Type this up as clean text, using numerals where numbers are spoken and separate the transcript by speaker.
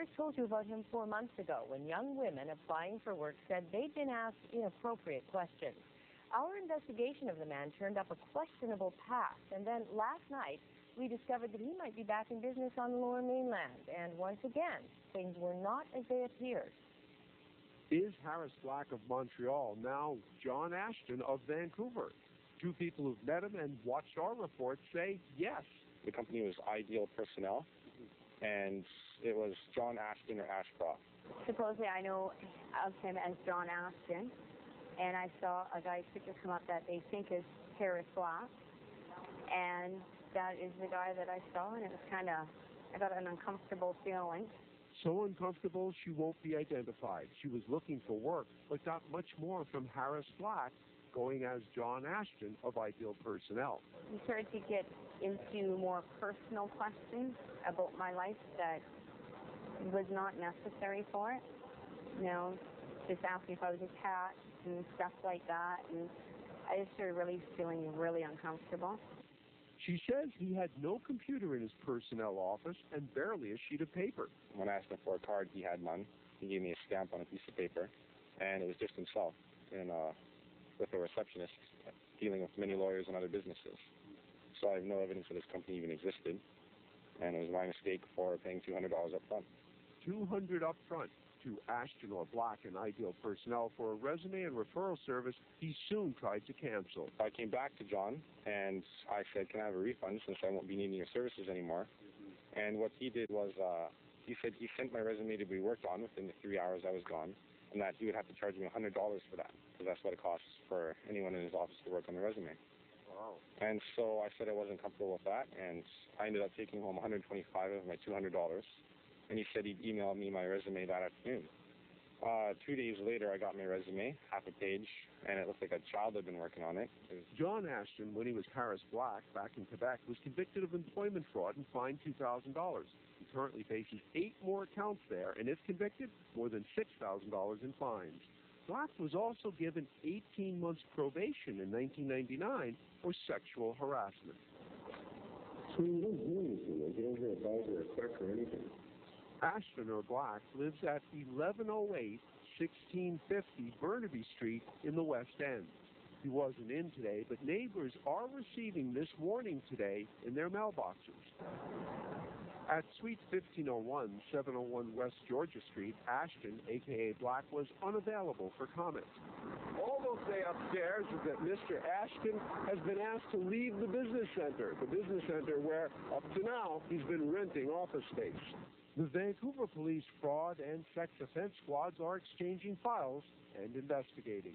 Speaker 1: first told you about him 4 months ago when young women applying for work said they'd been asked inappropriate questions. Our investigation of the man turned up a questionable past, and then last night we discovered that he might be back in business on the Lower Mainland, and once again, things were not as they appeared.
Speaker 2: Is Harris Black of Montreal now John Ashton of Vancouver? Two people who've met him and watched our report say yes.
Speaker 3: The company was Ideal Personnel, and it was John Ashton or Ashcroft.
Speaker 4: Supposedly I know of him as John Ashton, and I saw a guy's picture come up that they think is Harris Black, and that is the guy that I saw, and it was I got an uncomfortable feeling.
Speaker 2: So uncomfortable she won't be identified. She was looking for work, but got much more from Harris Black, going as John Ashton of Ideal Personnel.
Speaker 4: We started to get into more personal questions about my life that was not necessary for it. Just asking if I was attached and stuff like that, and I just started really feeling really uncomfortable.
Speaker 2: She says he had no computer in his personnel office and barely a sheet of paper.
Speaker 3: When I asked him for a card, he had none. He gave me a stamp on a piece of paper, and it was just himself with a receptionist dealing with many lawyers and other businesses. So I have no evidence that this company even existed, and it was my mistake for paying $200 up front.
Speaker 2: $200 up front to Ashton or Black and Ideal Personnel for a resume and referral service he soon tried to cancel.
Speaker 3: I came back to John, and I said, can I have a refund since I won't be needing your services anymore? And what he did was he said he sent my resume to be worked on within the 3 hours I was gone, and that he would have to charge me $100 for that, because that's what it costs for anyone in his office to work on the resume.
Speaker 2: Wow.
Speaker 3: And so I said I wasn't comfortable with that, and I ended up taking home $125 of my $200, and he said he'd email me my resume that afternoon. 2 days later, I got my resume, half a page, and it looked like a child had been working on it.
Speaker 2: John Ashton, when he was Harris Black back in Quebec, was convicted of employment fraud and fined $2,000. He currently faces 8 more counts there, and if convicted, more than $6,000 in fines. Black was also given 18 months probation in 1999 for sexual harassment.
Speaker 3: So you don't do anything, like you don't get a dog or a check or anything.
Speaker 2: Ashton or Black lives at 1108 1650 Burnaby Street in the West End. He wasn't in today, but neighbors are receiving this warning today in their mailboxes. At Suite 1501, 701 West Georgia Street, Ashton, a.k.a. Black, was unavailable for comment. All they'll say upstairs is that Mr. Ashton has been asked to leave the business center where, up to now, he's been renting office space. The Vancouver Police Fraud and Sex Offense Squads are exchanging files and investigating.